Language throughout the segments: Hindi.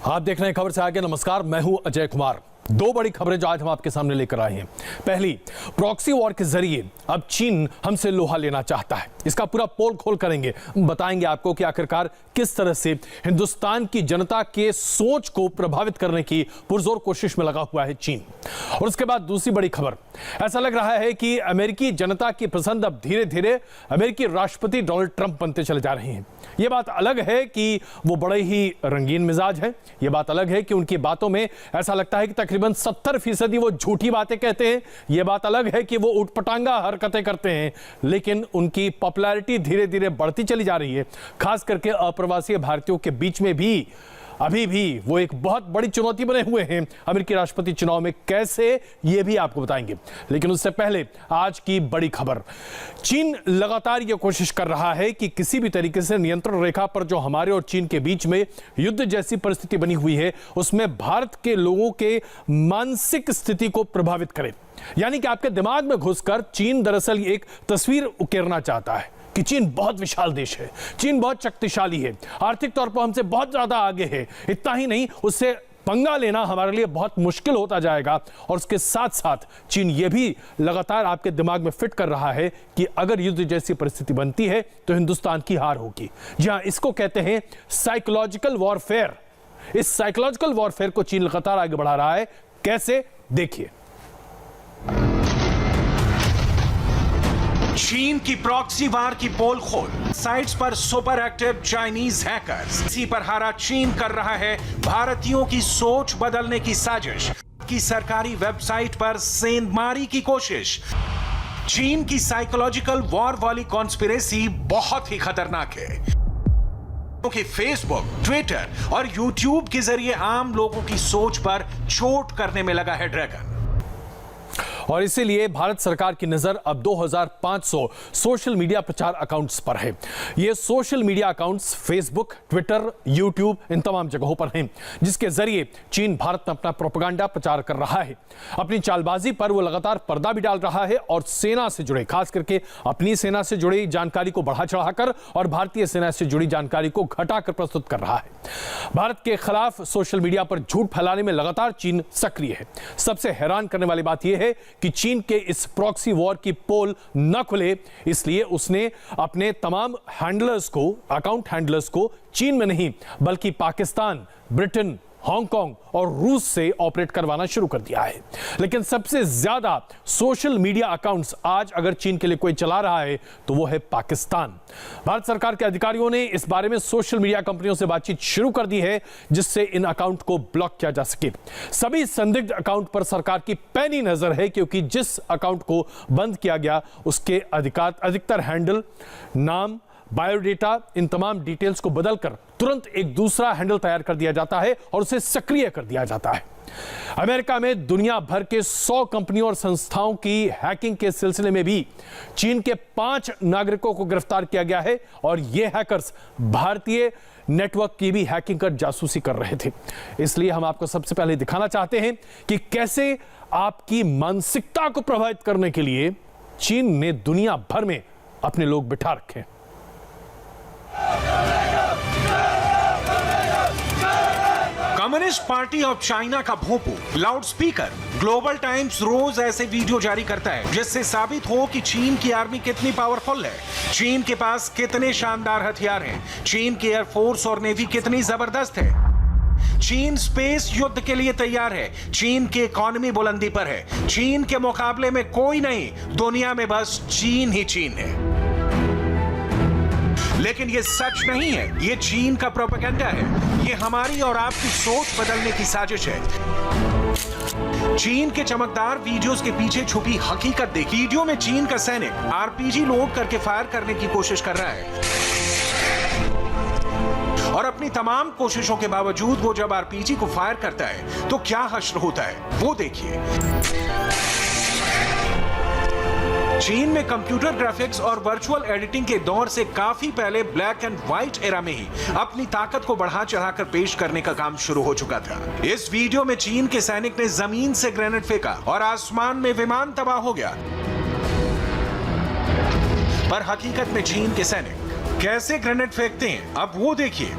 आप देख रहे हैं खबर से आगे। नमस्कार, मैं हूं अजय कुमार। दो बड़ी खबरें जो आज हम आपके सामने लेकर आए हैं। पहली, प्रॉक्सी वॉर के जरिए अब चीन हमसे लोहा लेना चाहता है। इसका पूरा पोल खोल करेंगे, बताएंगे आपको कि आखिरकार किस तरह से हिंदुस्तान की जनता के सोच को प्रभावित करने की पुरजोर कोशिश में लगा हुआ है चीन। और उसके बाद दूसरी बड़ी खबर, ऐसा लग रहा है कि अमेरिकी जनता की पसंद अब धीरे धीरे अमेरिकी राष्ट्रपति डोनाल्ड ट्रंप बनते चले जा रहे हैं। यह बात अलग है कि वो बड़े ही रंगीन मिजाज है। यह बात अलग है कि उनकी बातों में ऐसा लगता है कि तकरीबन 70% वो झूठी बातें कहते हैं। यह बात अलग है कि वो उटपटांगा हरकतें करते हैं, लेकिन उनकी पॉपुलैरिटी धीरे धीरे बढ़ती चली जा रही है। खास करके अप्रवासी भारतीयों के बीच में भी अभी भी वो एक बहुत बड़ी चुनौती बने हुए हैं अमेरिकी राष्ट्रपति चुनाव में। कैसे, ये भी आपको बताएंगे। लेकिन उससे पहले आज की बड़ी खबर, चीन लगातार ये कोशिश कर रहा है कि किसी भी तरीके से नियंत्रण रेखा पर जो हमारे और चीन के बीच में युद्ध जैसी परिस्थिति बनी हुई है, उसमें भारत के लोगों के मानसिक स्थिति को प्रभावित करे। यानी कि आपके दिमाग में घुसकर चीन दरअसल एक तस्वीर उकेरना चाहता है कि चीन बहुत विशाल देश है, चीन बहुत शक्तिशाली है, आर्थिक तौर पर हमसे बहुत ज्यादा आगे है। इतना ही नहीं, उससे पंगा लेना हमारे लिए बहुत मुश्किल होता जाएगा। और उसके साथ साथ चीन यह भी लगातार आपके दिमाग में फिट कर रहा है कि अगर युद्ध जैसी परिस्थिति बनती है तो हिंदुस्तान की हार होगी। जी हां, इसको कहते हैं साइकोलॉजिकल वॉरफेयर। इस साइकोलॉजिकल वॉरफेयर को चीन लगातार आगे बढ़ा रहा है। कैसे, देखिए। चीन की प्रॉक्सी वार की पोल खोल, साइट्स पर सुपर एक्टिव चाइनीज हैकर्स। इसी पर हारा चीन कर रहा है भारतीयों की सोच बदलने की साजिश की सरकारी वेबसाइट पर सेंधमारी की कोशिश। चीन की साइकोलॉजिकल वॉर वाली कॉन्स्पिरेसी बहुत ही खतरनाक है, क्योंकि फेसबुक, ट्विटर और यूट्यूब के जरिए आम लोगों की सोच पर चोट करने में लगा है ड्रैगन। और इसीलिए भारत सरकार की नजर अब 2500 सोशल मीडिया प्रचार अकाउंट्स पर है। ये social media accounts Facebook, Twitter, YouTube, इन तमाम जगहों पर हैं, जिसके जरिए चीन भारत में अपना प्रोपेगेंडा प्रचार कर रहा है। अपनी चालबाजी पर वो लगातार पर्दा भी डाल रहा है और सेना से जुड़े, खास करके अपनी सेना से जुड़ी जानकारी को बढ़ा चढ़ाकर और भारतीय सेना से जुड़ी जानकारी को घटाकर प्रस्तुत कर रहा है। भारत के खिलाफ सोशल मीडिया पर झूठ फैलाने में लगातार चीन सक्रिय है। सबसे हैरान करने वाली बात यह है कि चीन के इस प्रॉक्सी वॉर की पोल न खुले, इसलिए उसने अपने तमाम हैंडलर्स को, अकाउंट हैंडलर्स को चीन में नहीं बल्कि पाकिस्तान, ब्रिटेन, हांगकांग और रूस से ऑपरेट करवाना शुरू कर दिया है। लेकिन सबसे ज्यादा सोशल मीडिया अकाउंट्स आज अगर चीन के लिए कोई चला रहा है तो वो है पाकिस्तान। भारत सरकार के अधिकारियों ने इस बारे में सोशल मीडिया कंपनियों से बातचीत शुरू कर दी है, जिससे इन अकाउंट को ब्लॉक किया जा सके। सभी संदिग्ध अकाउंट पर सरकार की पैनी नजर है, क्योंकि जिस अकाउंट को बंद किया गया उसके अधिकतर हैंडल, नाम, बायोडेटा, इन तमाम डिटेल्स को बदलकर तुरंत एक दूसरा हैंडल तैयार कर दिया जाता है और उसे सक्रिय कर दिया जाता है। अमेरिका में दुनिया भर के 100 कंपनियों और संस्थाओं की हैकिंग के सिलसिले में भी चीन के 5 नागरिकों को गिरफ्तार किया गया है और ये हैकर्स भारतीय नेटवर्क की भी हैकिंग कर जासूसी कर रहे थे। इसलिए हम आपको सबसे पहले दिखाना चाहते हैं कि कैसे आपकी मानसिकता को प्रभावित करने के लिए चीन ने दुनिया भर में अपने लोग बिठा रखे। कम्युनिस्ट पार्टी ऑफ चाइना का भोंपू, लाउडस्पीकर, ग्लोबल टाइम्स रोज ऐसे वीडियो जारी करता है जिससे साबित हो कि चीन की आर्मी कितनी पावरफुल है, चीन के पास कितने शानदार हथियार हैं, चीन की एयरफोर्स और नेवी कितनी जबरदस्त है। चीन स्पेस युद्ध के लिए तैयार है, चीन की इकोनॉमी बुलंदी पर है, चीन के मुकाबले में कोई नहीं, दुनिया में बस चीन ही चीन है। लेकिन यह सच नहीं है, यह चीन का प्रोपेगेंडा है, यह हमारी और आपकी सोच बदलने की साजिश है। चीन के चमकदार वीडियोस के पीछे छुपी हकीकत देखिए। वीडियो में चीन का सैनिक आरपीजी लोड करके फायर करने की कोशिश कर रहा है और अपनी तमाम कोशिशों के बावजूद वो जब आरपीजी को फायर करता है तो क्या हश्र होता है, वो देखिए। चीन में कंप्यूटर ग्राफिक्स और वर्चुअल एडिटिंग के दौर से काफी पहले ब्लैक एंड व्हाइट एरा में ही अपनी ताकत को बढ़ा चढ़ाकर पेश करने का काम शुरू हो चुका था। इस वीडियो में चीन के सैनिक ने जमीन से ग्रेनेड फेंका और आसमान में विमान तबाह हो गया। पर हकीकत में चीन के सैनिक कैसे ग्रेनेड फेंकते हैं, अब वो देखिए।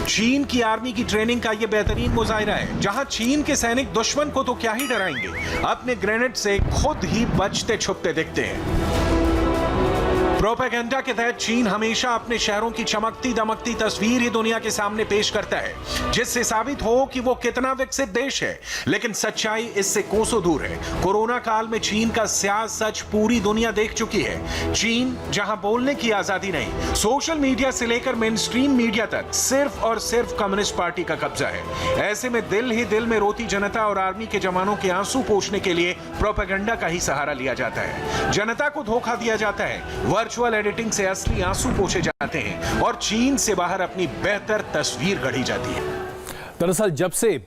चीन की आर्मी की ट्रेनिंग का यह बेहतरीन मुजाहिरा है, जहां चीन के सैनिक दुश्मन को तो क्या ही डराएंगे, अपने ग्रेनेड से खुद ही बचते छुपते दिखते हैं। प्रोपेगेंडा के तहत चीन हमेशा अपने शहरों की चमकती दमकती तस्वीर ही दुनिया के सामने पेश करता है, जिससे साबित हो कि वो कितना विकसित देश है। लेकिन सच्चाई इससे कोसों दूर है। कोरोना काल में चीन का स्याह सच पूरी दुनिया देख चुकी है। चीन जहां बोलने की आजादी नहीं, सोशल मीडिया से लेकर मेन स्ट्रीम मीडिया तक सिर्फ और सिर्फ कम्युनिस्ट पार्टी का कब्जा है। ऐसे में दिल ही दिल में रोती जनता और आर्मी के जवानों के आंसू पोंछने के लिए प्रोपेगेंडा का ही सहारा लिया जाता है। जनता को धोखा दिया जाता है, वर्चुअल एडिटिंग से असली आंसू पोंछे जाते हैं और चीन से बाहर अपनी बेहतर तस्वीर गढ़ी जाती है। दरअसल जब से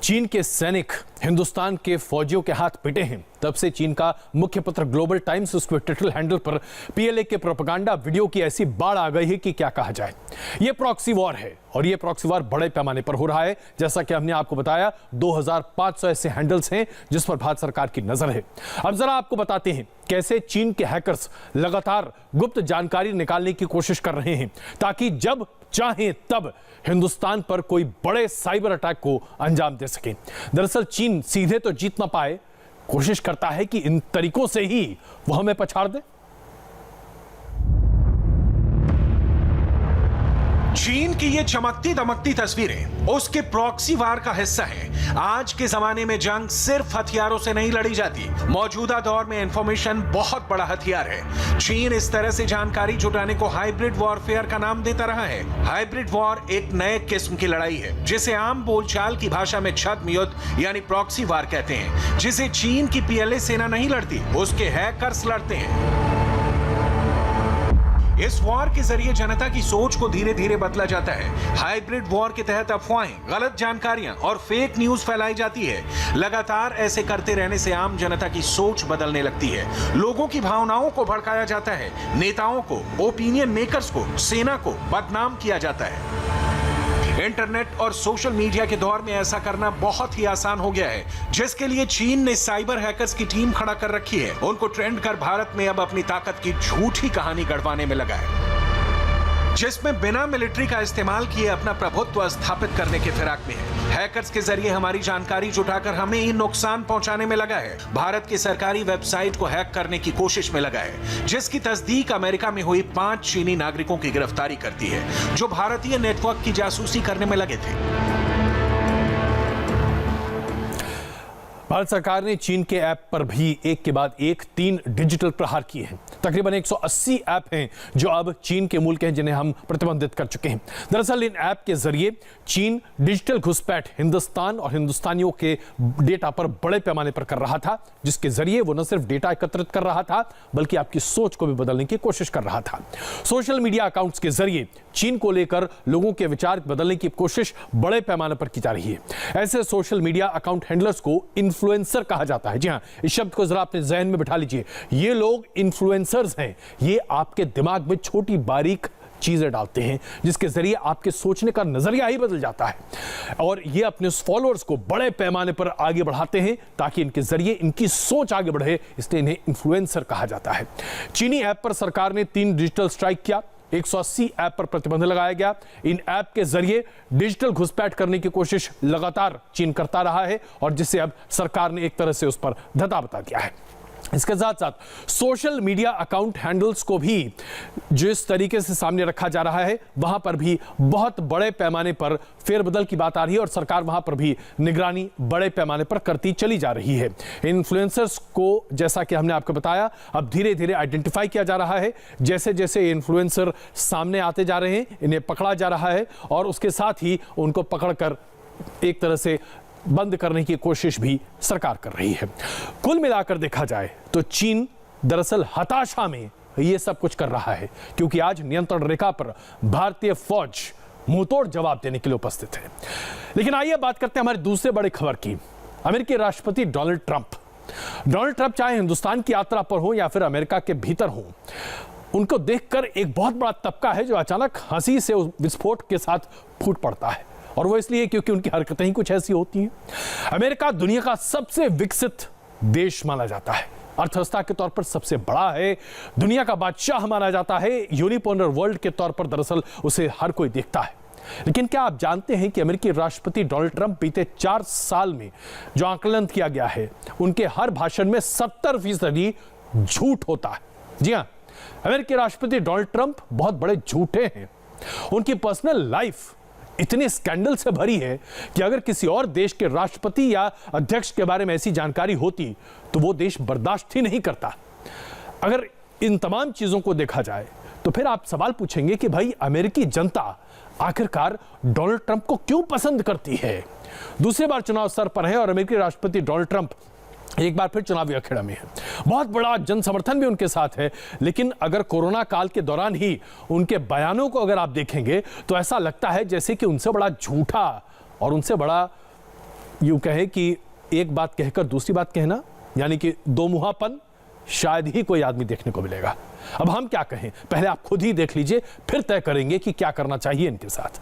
चीन के सैनिक हिंदुस्तान के फौजियों के हाथ पिटे हैं, तब से चीन का मुख्य पत्र ग्लोबल टाइम्स उसके ट्विटर हैंडल पर पीएलए के प्रोपेगेंडा वीडियो की ऐसी बाढ़ आ गई है कि क्या कहा जाए। यह प्रॉक्सी वॉर है और यह प्रॉक्सी वॉर बड़े पैमाने पर हो रहा है। जैसा कि हमने आपको बताया, 2500 ऐसे हैंडल्स हैं जिस पर भारत सरकार की नजर है। अब जरा आपको बताते हैं कैसे चीन के हैकर्स लगातार गुप्त जानकारी निकालने की कोशिश कर रहे हैं, ताकि जब चाहें तब हिंदुस्तान पर कोई बड़े साइबर अटैक को अंजाम दे सके। दरअसल चीन सीधे तो जीत ना पाए, कोशिश करता है कि इन तरीकों से ही वो हमें पछाड़ दे। चीन की ये चमकती दमकती तस्वीरें उसके प्रॉक्सी वार का हिस्सा है। आज के जमाने में जंग सिर्फ हथियारों से नहीं लड़ी जाती। मौजूदा दौर में इंफॉर्मेशन बहुत बड़ा हथियार है। चीन इस तरह से जानकारी जुटाने को हाइब्रिड वॉरफेयर का नाम देता रहा है। हाइब्रिड वॉर एक नए किस्म की लड़ाई है, जिसे आम बोलचाल की भाषा में छद्म युद्ध यानी प्रॉक्सी वार कहते हैं, जिसे चीन की पीएलए सेना नहीं लड़ती, उसके हैकर्स लड़ते हैं। इस वॉर के जरिए जनता की सोच को धीरे धीरे बदला जाता है। हाइब्रिड वॉर के तहत अफवाहें, गलत जानकारियां और फेक न्यूज फैलाई जाती है। लगातार ऐसे करते रहने से आम जनता की सोच बदलने लगती है। लोगों की भावनाओं को भड़काया जाता है। नेताओं को, ओपिनियन मेकर्स को, सेना को बदनाम किया जाता है। इंटरनेट और सोशल मीडिया के दौर में ऐसा करना बहुत ही आसान हो गया है, जिसके लिए चीन ने साइबर हैकर्स की टीम खड़ा कर रखी है। उनको ट्रेंड कर भारत में अब अपनी ताकत की झूठी कहानी गढ़वाने में लगा है, जिसमें बिना मिलिट्री का इस्तेमाल किए अपना प्रभुत्व स्थापित करने के फिराक में है। हैकर्स के जरिए हमारी जानकारी जुटाकर हमें ही नुकसान पहुंचाने में लगा है। भारत की सरकारी वेबसाइट को हैक करने की कोशिश में लगा है, जिसकी तस्दीक अमेरिका में हुई 5 चीनी नागरिकों की गिरफ्तारी करती है, जो भारतीय नेटवर्क की जासूसी करने में लगे थे। भारत सरकार ने चीन के ऐप पर भी एक के बाद एक 3 डिजिटल प्रहार किए हैं। तकरीबन 180 ऐप हैं जो अब चीन के मूल के हैं, जिन्हें हम प्रतिबंधित कर चुके हैं। दरअसल इन ऐप के जरिए चीन डिजिटल घुसपैठ हिंदुस्तान और हिंदुस्तानियों के डेटा पर बड़े पैमाने पर कर रहा था, जिसके जरिए वो न सिर्फ डेटा एकत्रित कर रहा था, बल्कि आपकी सोच को भी बदलने की कोशिश कर रहा था। सोशल मीडिया अकाउंट्स के जरिए चीन को लेकर लोगों के विचार बदलने की कोशिश बड़े पैमाने पर की जा रही है। ऐसे सोशल मीडिया अकाउंट हैंडलर्स को इन्फ्लुएंसर कहा जाता है। जी हां, इस शब्द को जरा अपने जहन में बिठा लीजिए। ये लोग इन्फ्लुएंसर्स हैं। ये आपके दिमाग में छोटी बारीक चीजें डालते हैं, जिसके जरिए आपके सोचने का नजरिया ही बदल जाता है, और ये अपने फॉलोअर्स को बड़े पैमाने पर आगे बढ़ाते हैं ताकि इनके जरिए इनकी सोच आगे बढ़े। इसलिए इन्हें इन्फ्लुएंसर कहा जाता है। चीनी ऐप पर सरकार ने 3 डिजिटल स्ट्राइक किया। 180 ऐप पर प्रतिबंध लगाया गया। इन ऐप के जरिए डिजिटल घुसपैठ करने की कोशिश लगातार चीन करता रहा है, और जिसे अब सरकार ने एक तरह से उस पर धता बता दिया है। इसके साथ साथ सोशल मीडिया अकाउंट हैंडल्स को भी जिस तरीके से सामने रखा जा रहा है, वहां पर भी बहुत बड़े पैमाने पर फेरबदल की बात आ रही है, और सरकार वहां पर भी निगरानी बड़े पैमाने पर करती चली जा रही है। इन्फ्लुएंसर्स को, जैसा कि हमने आपको बताया, अब धीरे धीरे आइडेंटिफाई किया जा रहा है। जैसे जैसे इन्फ्लुएंसर सामने आते जा रहे हैं, इन्हें पकड़ा जा रहा है, और उसके साथ ही उनको पकड़कर एक तरह से बंद करने की कोशिश भी सरकार कर रही है। कुल मिलाकर देखा जाए तो चीन दरअसल हताशा में यह सब कुछ कर रहा है, क्योंकि आज नियंत्रण रेखा पर भारतीय फौज मुंहतोड़ जवाब देने के लिए उपस्थित है। लेकिन आइए बात करते हैं हमारे दूसरे बड़े खबर की। अमेरिकी राष्ट्रपति डोनाल्ड ट्रंप चाहे हिंदुस्तान की यात्रा पर हो या फिर अमेरिका के भीतर हो, उनको देखकर एक बहुत बड़ा तबका है जो अचानक हंसी से विस्फोट के साथ फूट पड़ता है, और वो इसलिए क्योंकि उनकी हरकतें ही कुछ ऐसी होती हैं। अमेरिका दुनिया का सबसे विकसित देश माना जाता है, अर्थव्यवस्था के तौर पर सबसे बड़ा है, दुनिया का बादशाह माना जाता है, यूनिपोलर वर्ल्ड के तौर पर दरअसल उसे हर कोई देखता है। लेकिन क्या आप जानते हैं कि अमेरिकी राष्ट्रपति डोनाल्ड ट्रंप बीते 4 साल में जो आकलन किया गया है, उनके हर भाषण में 70% झूठ होता है। जी हां, अमेरिकी राष्ट्रपति डोनाल्ड ट्रंप बहुत बड़े झूठे हैं। उनकी पर्सनल लाइफ इतने स्कैंडल से भरी है कि अगर किसी और देश के राष्ट्रपति या अध्यक्ष के बारे में ऐसी जानकारी होती तो वो देश बर्दाश्त ही नहीं करता। अगर इन तमाम चीजों को देखा जाए तो फिर आप सवाल पूछेंगे कि भाई अमेरिकी जनता आखिरकार डोनाल्ड ट्रंप को क्यों पसंद करती है। दूसरी बार चुनाव सर पर है और अमेरिकी राष्ट्रपति डोनाल्ड ट्रंप एक बार फिर चुनावी अखेड़ा में है। बहुत बड़ा जन समर्थन भी उनके साथ है, लेकिन अगर कोरोना काल के दौरान ही उनके बयानों को अगर आप देखेंगे तो ऐसा लगता है जैसे कि उनसे बड़ा झूठा और उनसे बड़ा यूं कहे कि एक बात कहकर दूसरी बात कहना, यानी कि दोमुहापन शायद ही कोई आदमी देखने को मिलेगा। अब हम क्या कहें, पहले आप खुद ही देख लीजिए, फिर तय करेंगे कि क्या करना चाहिए इनके साथ।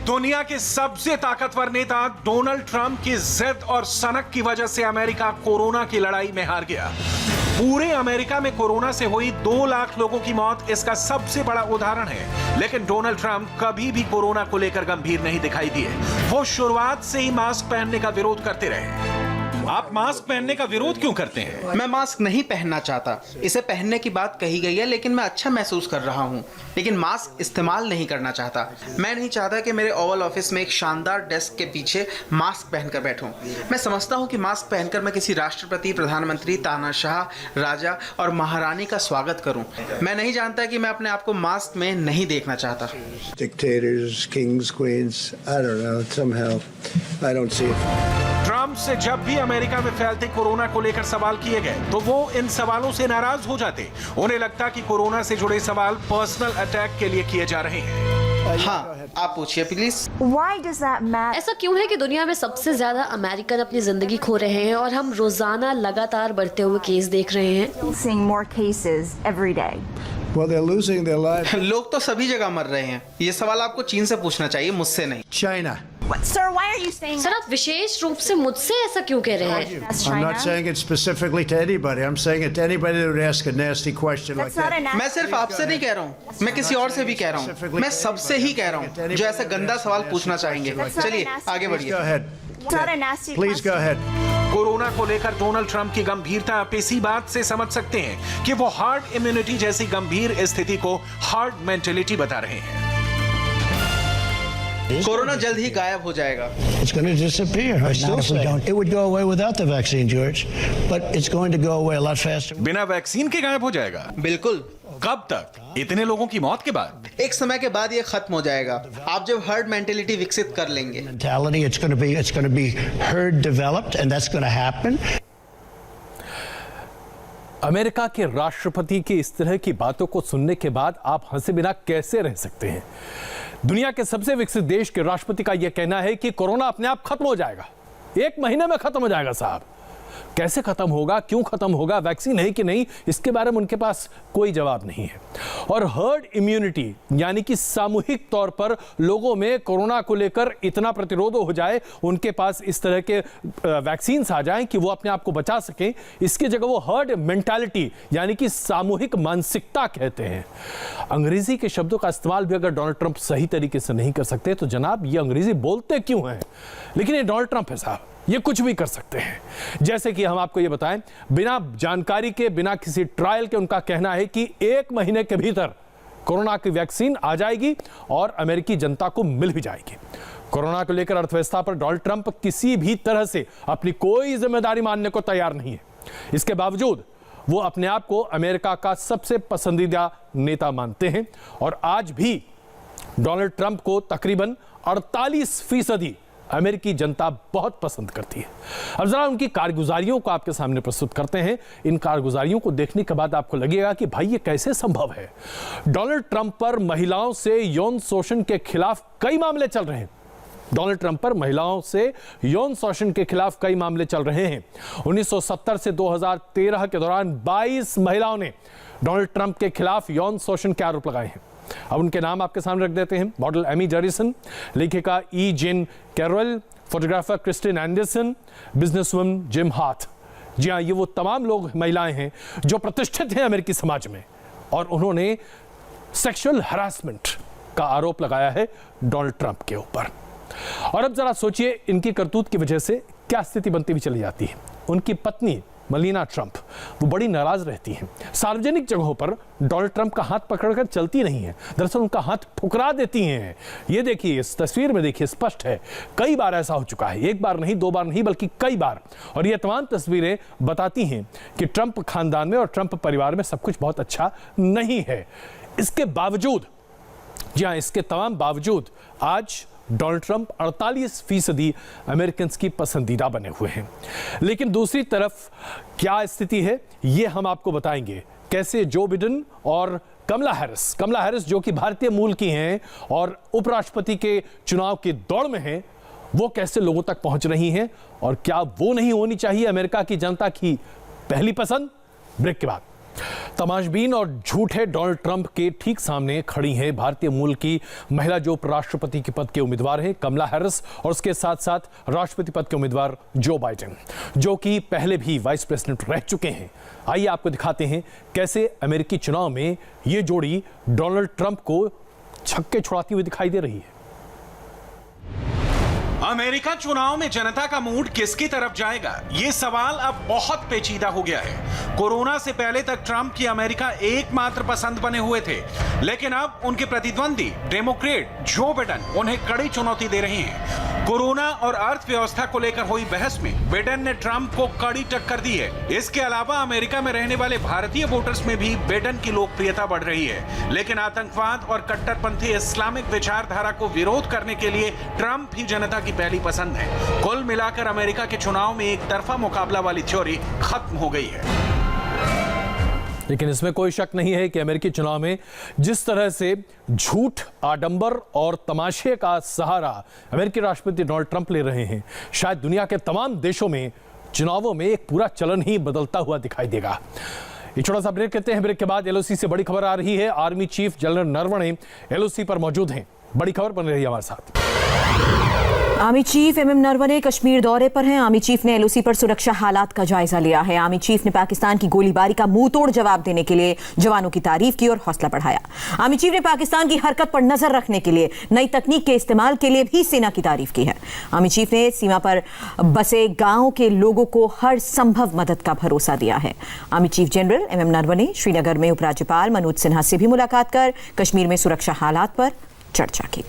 दुनिया के सबसे ताकतवर नेता डोनाल्ड ट्रंप की जिद और सनक की वजह से अमेरिका कोरोना की लड़ाई में हार गया। पूरे अमेरिका में कोरोना से हुई 2 लाख लोगों की मौत इसका सबसे बड़ा उदाहरण है। लेकिन डोनाल्ड ट्रंप कभी भी कोरोना को लेकर गंभीर नहीं दिखाई दिए। वो शुरुआत से ही मास्क पहनने का विरोध करते रहे। आप मास्क पहनने का विरोध क्यों करते हैं? मैं मास्क नहीं पहनना चाहता। इसे पहनने की बात कही गई है, लेकिन मैं अच्छा महसूस कर रहा हूँ। लेकिन मास्क इस्तेमाल नहीं करना चाहता। मैं नहीं चाहता कि मेरे ओवल ऑफिस में एक शानदार डेस्क के पीछे मास्क पहनकर बैठूं। मैं समझता हूँ कि मास्क पहनकर मैं किसी राष्ट्रपति, प्रधानमंत्री, तानाशाह, राजा और महारानी का स्वागत करूं। मैं नहीं जानता कि मैं अपने आप को मास्क में नहीं देखना चाहता। Dictators, kings, queens, I don't know, somehow I don't see it. Trump से जब भी अमेरिका में फैलते कोरोना को लेकर सवाल किए गए तो वो इन सवालों से नाराज हो जाते। उन्हें लगता कि कोरोना से जुड़े सवाल पर्सनल अटैक के लिए किए जा रहे हैं। हाँ, आप पूछिए please. Why does that matter? ऐसा क्यों है कि दुनिया में सबसे ज्यादा अमेरिकन अपनी जिंदगी खो रहे हैं और हम रोजाना लगातार बढ़ते हुए केस देख रहे हैं? Seeing more cases every day. Well, they're losing their lives. लोग तो सभी जगह मर रहे हैं। ये सवाल आपको चीन से पूछना चाहिए, मुझसे नहीं। China. What, sir, why are you saying sir, आप विशेष रूप से मुझसे ऐसा क्यों कह रहे हैं? that's I'm China? not saying it specifically to anybody. I'm saying it to anybody that would ask a nasty question like That's not that. an मैं सिर्फ आपसे नहीं कह रहा हूँ, मैं किसी और से भी कह रहा हूँ। मैं सबसे ही कह रहा हूँ जो ऐसा गंदा सवाल पूछना चाहेंगे। चलिए आगे Go बढ़िए। ahead. It's not a nasty Please go question. ahead. Corona को लेकर डोनाल्ड ट्रंप की गंभीरता आप इसी बात से समझ सकते हैं कि वो हार्ड इम्यूनिटी जैसी गंभीर स्थिति को हार्ड मेंटेलिटी बता रहे हैं। कोरोना जल्द ही गायब हो जाएगा। It's going to disappear. I still say it would go away without the vaccine, George, but it's going to go away a lot faster. बिना वैक्सीन के गायब हो जाएगा? बिल्कुल। कब तक? इतने लोगों की मौत के बाद? एक समय के बाद ये खत्म हो जाएगा। आप जब हर्ड मेंटेलिटी विकसित कर लेंगे। Mentality. It's going to be herd developed, and that's going to happen. America के राष्ट्रपति की इस तरह की बातों को सुनने के बाद आप हंसे बिना कैसे रह सकते हैं? दुनिया के सबसे विकसित देश के राष्ट्रपति का यह कहना है कि कोरोना अपने आप खत्म हो जाएगा, 1 महीने में खत्म हो जाएगा। साहब, कैसे खत्म होगा, क्यों खत्म होगा, वैक्सीन है कि नहीं, इसके बारे में उनके पास कोई जवाब नहीं है। और हर्ड इम्यूनिटी यानी कि सामूहिक तौर पर लोगों में कोरोना को लेकर इतना प्रतिरोध हो जाए, उनके पास इस तरह के वैक्सीन आ जाएं कि वो अपने आप को बचा सकें, इसकी जगह वो हर्ड मेंटालिटी यानी कि सामूहिक मानसिकता कहते हैं। अंग्रेजी के शब्दों का इस्तेमाल भी अगर डोनाल्ड ट्रंप सही तरीके से नहीं कर सकते तो जनाब ये अंग्रेजी बोलते क्यों हैं? लेकिन ये डोनाल्ड ट्रंप है साहब, ये कुछ भी कर सकते हैं। जैसे कि हम आपको ये बताएं, बिना जानकारी के, बिना किसी ट्रायल के उनका कहना है कि 1 महीने के भीतर कोरोना की वैक्सीन आ जाएगी और अमेरिकी जनता को मिल भी जाएगी। कोरोना को लेकर अर्थव्यवस्था पर डोनाल्ड ट्रंप किसी भी तरह से अपनी कोई जिम्मेदारी मानने को तैयार नहीं है। इसके बावजूद वो अपने आप को अमेरिका का सबसे पसंदीदा नेता मानते हैं और आज भी डोनाल्ड ट्रंप को तकरीबन 48% अमेरिकी जनता बहुत पसंद करती है। अब जरा उनकी कारगुजारियों को आपके सामने प्रस्तुत करते हैं। इन कारगुजारियों को देखने के बाद आपको लगेगा कि भाई ये कैसे संभव है। डोनाल्ड ट्रंप पर महिलाओं से यौन शोषण के खिलाफ कई मामले चल रहे हैं। डोनाल्ड ट्रंप पर महिलाओं से यौन शोषण के खिलाफ कई मामले चल रहे हैं। 1970 से 2013 के दौरान 22 महिलाओं ने डोनाल्ड ट्रंप के खिलाफ यौन शोषण के आरोप लगाए हैं। अब उनके नाम आपके सामने रख देते हैं। मॉडल एमी जेरिसन, लेखिका E Jean Carroll, photographer Kristin Anderson, businesswoman Jill Harth. जी हाँ, ये वो तमाम लोग, महिलाएं हैं जो प्रतिष्ठित हैं अमेरिकी समाज में और उन्होंने सेक्सुअल हरासमेंट का आरोप लगाया है डोनाल्ड ट्रंप के ऊपर। और अब जरा सोचिए इनकी करतूत की वजह से क्या स्थिति बनती हुई चली जाती है। उनकी पत्नी मलीना ट्रंप वो बड़ी नाराज रहती हैं। सार्वजनिक जगहों पर डोनाल्ड ट्रंप का हाथ पकड़कर चलती नहीं है, दरअसल उनका हाथ ठुकरा देती हैं। ये देखिए, इस तस्वीर में देखिए, स्पष्ट है। कई बार ऐसा हो चुका है, एक बार नहीं, दो बार नहीं, बल्कि कई बार। और ये तमाम तस्वीरें बताती हैं कि ट्रंप खानदान में और ट्रंप परिवार में सब कुछ बहुत अच्छा नहीं है। इसके बावजूद, जी हाँ, इसके तमाम बावजूद आज डोनाल्ड ट्रंप 48% अमेरिकन की पसंदीदा बने हुए हैं। लेकिन दूसरी तरफ क्या स्थिति है, ये हम आपको बताएंगे। कैसे जो बिडेन और कमला हैरिस जो कि भारतीय मूल की हैं और उपराष्ट्रपति के चुनाव की दौड़ में हैं, वो कैसे लोगों तक पहुंच रही हैं और क्या वो नहीं होनी चाहिए अमेरिका की जनता की पहली पसंद। ब्रेक के बाद तमाशबीन और झूठे डोनाल्ड ट्रंप के ठीक सामने खड़ी हैं भारतीय मूल की महिला जो उपराष्ट्रपति के पद के उम्मीदवार हैं कमला हैरिस, और उसके साथ साथ राष्ट्रपति पद के उम्मीदवार जो बाइडेन, जो कि पहले भी वाइस प्रेसिडेंट रह चुके हैं। आइए आपको दिखाते हैं कैसे अमेरिकी चुनाव में ये जोड़ी डोनाल्ड ट्रंप को छक्के छुड़ाती हुई दिखाई दे रही है। अमेरिका चुनाव में जनता का मूड किसकी तरफ जाएगा, ये सवाल अब बहुत पेचीदा हो गया है। कोरोना से पहले तक ट्रंप की अमेरिका एकमात्र पसंद बने हुए थे, लेकिन अब उनके प्रतिद्वंदी डेमोक्रेट जो बिडेन उन्हें कड़ी चुनौती दे रहे हैं। कोरोना और अर्थव्यवस्था को लेकर हुई बहस में बिडेन ने ट्रंप को कड़ी टक्कर दी है। इसके अलावा अमेरिका में रहने वाले भारतीय वोटर्स में भी बिडेन की लोकप्रियता बढ़ रही है। लेकिन आतंकवाद और कट्टरपंथी इस्लामिक विचारधारा को विरोध करने के लिए ट्रंप ही जनता की पहली पसंद है। कुल मिलाकर अमेरिका के चुनाव में एक तरफा मुकाबला वाली थ्योरी खत्म हो गई है। लेकिन इसमें कोई शक नहीं है कि अमेरिकी चुनाव में जिस तरह से झूठ, आडंबर और तमाशे का सहारा अमेरिकी राष्ट्रपति डोनाल्ड ट्रंप ले रहे हैं, शायद दुनिया के तमाम देशों में चुनावों में एक पूरा चलन ही बदलता हुआ दिखाई देगा। ये छोटा सा ब्रेक करते हैं। ब्रेक के बाद एलओसी से बड़ी खबर आ रही है। Army chief general Naravane LOC पर मौजूद हैं। बड़ी खबर बन रही है हमारे साथ। Army chief MM Naravane Kashmir दौरे पर हैं। आर्मी चीफ ने एलओसी पर सुरक्षा हालात का जायजा लिया है। आर्मी चीफ ने पाकिस्तान की गोलीबारी का मुंह तोड़ जवाब देने के लिए जवानों की तारीफ की और हौसला बढ़ाया। आर्मी चीफ ने पाकिस्तान की हरकत पर नजर रखने के लिए नई तकनीक के इस्तेमाल के लिए भी सेना की तारीफ की है। आर्मी चीफ ने सीमा पर बसे गांव के लोगों को हर संभव मदद का भरोसा दिया है। Army chief general MM Naravane Srinagar में उपराज्यपाल मनोज सिन्हा से भी मुलाकात कर कश्मीर में सुरक्षा हालात पर चर्चा की।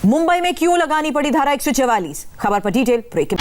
मुंबई में क्यों लगानी पड़ी धारा 144, खबर पर डिटेल ब्रेक।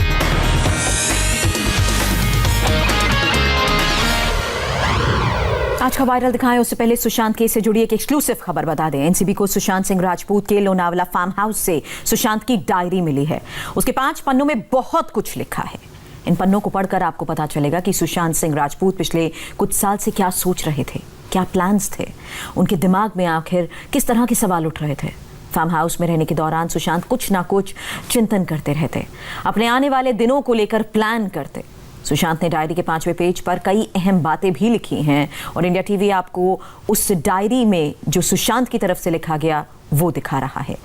आज का वायरल दिखाएं उससे पहले सुशांत केस से जुड़ी एक एक्सक्लूसिव खबर बता दें। एनसीबी को सुशांत सिंह राजपूत के लोनावला फार्म हाउस से सुशांत की डायरी मिली है। उसके 5 पन्नों में बहुत कुछ लिखा है। इन पन्नों को पढ़कर आपको पता चलेगा कि सुशांत सिंह राजपूत पिछले कुछ साल से क्या सोच रहे थे, क्या प्लान्स थे, उनके दिमाग में आखिर किस तरह के सवाल उठ रहे थे। फार्म हाउस में रहने के दौरान सुशांत कुछ ना कुछ चिंतन करते रहते, अपने आने वाले दिनों को लेकर प्लान करते। सुशांत ने डायरी के 5वें पेज पर कई अहम बातें भी लिखी हैं और इंडिया टीवी आपको उस डायरी में जो सुशांत की तरफ से लिखा गया वो दिखा रहा है।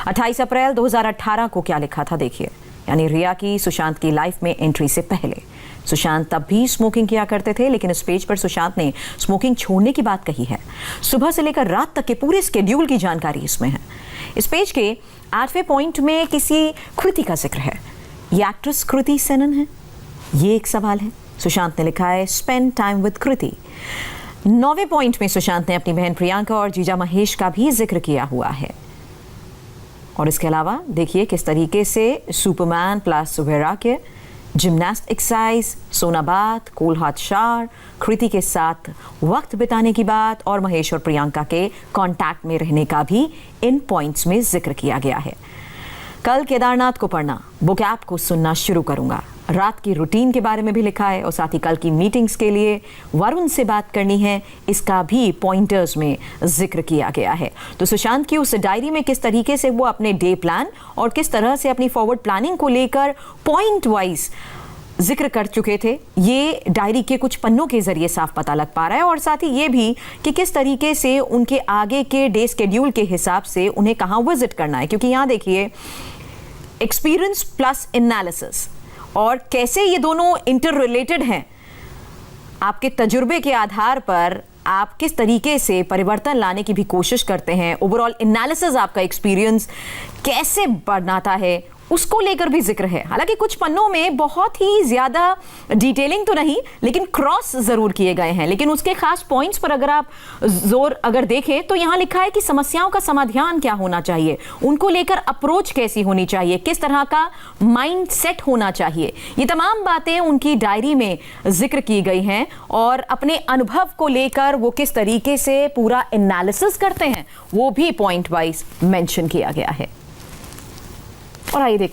28 अप्रैल 2018 को क्या लिखा था देखिए, यानी रिया की सुशांत की लाइफ में एंट्री से पहले। सुशांत तब भी स्मोकिंग किया करते थे, लेकिन इस पेज पर सुशांत ने स्मोकिंग छोड़ने की बात कही है। सुबह से लेकर रात तक के पूरे स्केड्यूल की जानकारी इसमें है। इस पेज के 8वें पॉइंट में किसी कृति का जिक्र है। ये एक्ट्रेस कृति सेनन है, ये एक सवाल है। सुशांत ने लिखा है स्पेंड टाइम विद कृति। 9वें पॉइंट में सुशांत ने अपनी बहन प्रियंका और जीजा महेश का भी जिक्र किया हुआ है। और इसके अलावा देखिए किस तरीके से सुपरमैन प्लस सुवेरा के जिम्नास्ट एक्सरसाइज, सोनाबाद, कोल हाथ शार, कृति के साथ वक्त बिताने की बात और महेश और प्रियंका के कांटेक्ट में रहने का भी इन पॉइंट्स में जिक्र किया गया है। कल केदारनाथ को पढ़ना, बुक ऐप को सुनना शुरू करूंगा। रात की रूटीन के बारे में भी लिखा है और साथ ही कल की मीटिंग्स के लिए वरुण से बात करनी है, इसका भी पॉइंटर्स में जिक्र किया गया है। तो सुशांत की उस डायरी में किस तरीके से वो अपने डे प्लान और किस तरह से अपनी फॉरवर्ड प्लानिंग को लेकर पॉइंट वाइज जिक्र कर चुके थे, ये डायरी के कुछ पन्नों के जरिए साफ पता लग पा रहा है। और साथ ही ये भी कि किस तरीके से उनके आगे के डे स्केड्यूल के हिसाब से उन्हें कहाँ विजिट करना है, क्योंकि यहाँ देखिए एक्सपीरियंस प्लस एनालिसिस और कैसे ये दोनों इंटर रिलेटेड हैं। आपके तजुर्बे के आधार पर आप किस तरीके से परिवर्तन लाने की भी कोशिश करते हैं, ओवरऑल एनालिसिस आपका एक्सपीरियंस कैसे बनाता है, उसको लेकर भी जिक्र है। हालांकि कुछ पन्नों में बहुत ही ज्यादा डिटेलिंग तो नहीं, लेकिन क्रॉस जरूर किए गए हैं। लेकिन उसके खास पॉइंट्स पर अगर आप अगर देखें तो यहां लिखा है कि समस्याओं का समाधान क्या होना चाहिए, उनको लेकर अप्रोच कैसी होनी चाहिए, किस तरह का माइंड सेट होना चाहिए। ये तमाम बातें उनकी डायरी में जिक्र की गई हैं और अपने अनुभव को लेकर वो किस तरीके से पूरा एनालिसिस करते हैं वो भी पॉइंट वाइज मेंशन किया गया है। और आइए